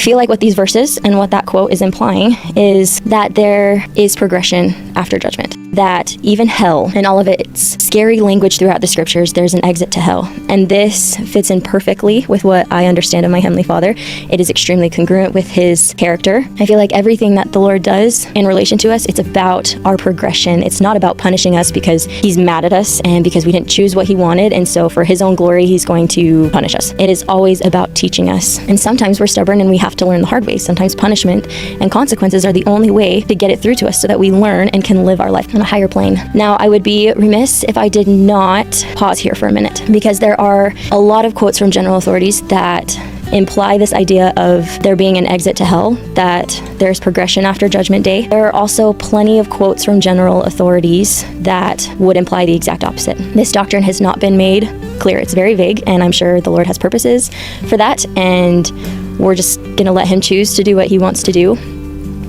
I feel like what these verses and what that quote is implying is that there is progression after judgment, that even hell and all of its scary language throughout the scriptures, there's an exit to hell. And this fits in perfectly with what I understand of my Heavenly Father. It is extremely congruent with his character. I feel like everything that the Lord does in relation to us, it's about our progression. It's not about punishing us because he's mad at us and because we didn't choose what he wanted. And so for his own glory, he's going to punish us. It is always about teaching us. And sometimes we're stubborn and we have to learn the hard way. Sometimes punishment and consequences are the only way to get it through to us so that we learn and can live our life on a higher plane. Now, I would be remiss if I did not pause here for a minute, because there are a lot of quotes from general authorities that imply this idea of there being an exit to hell, that there's progression after Judgment Day. There are also plenty of quotes from general authorities that would imply the exact opposite. This doctrine has not been made clear. It's very vague, and I'm sure the Lord has purposes for that, and we're just going to let him choose to do what he wants to do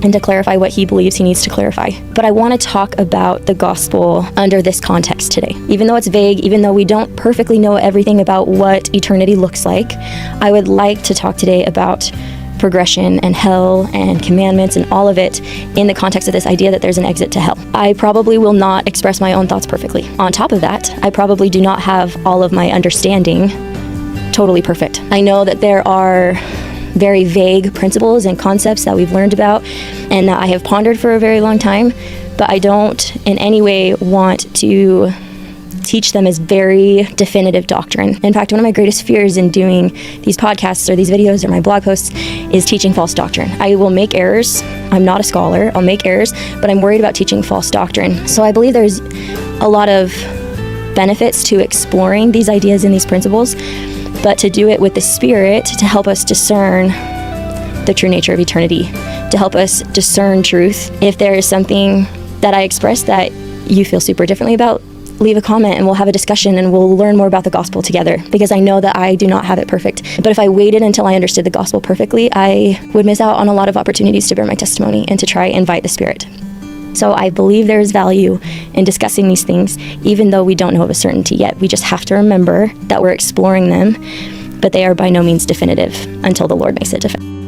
and to clarify what he believes he needs to clarify. But I want to talk about the gospel under this context today. Even though it's vague, even though we don't perfectly know everything about what eternity looks like, I would like to talk today about progression and hell and commandments and all of it in the context of this idea that there's an exit to hell. I probably will not express my own thoughts perfectly. On top of that, I probably do not have all of my understanding totally perfect. I know that there are very vague principles and concepts that we've learned about and that I have pondered for a very long time, but I don't in any way want to teach them as very definitive doctrine. In fact, one of my greatest fears in doing these podcasts or these videos or my blog posts is teaching false doctrine. I will make errors. I'm not a scholar. I'll make errors, but I'm worried about teaching false doctrine. So I believe there's a lot of benefits to exploring these ideas and these principles, but to do it with the Spirit to help us discern the true nature of eternity, to help us discern truth. If there is something that I express that you feel super differently about, leave a comment and we'll have a discussion and we'll learn more about the gospel together, because I know that I do not have it perfect. But if I waited until I understood the gospel perfectly, I would miss out on a lot of opportunities to bear my testimony and to try and invite the Spirit. So I believe there is value in discussing these things, even though we don't know of a certainty yet. We just have to remember that we're exploring them, but they are by no means definitive until the Lord makes it definitive.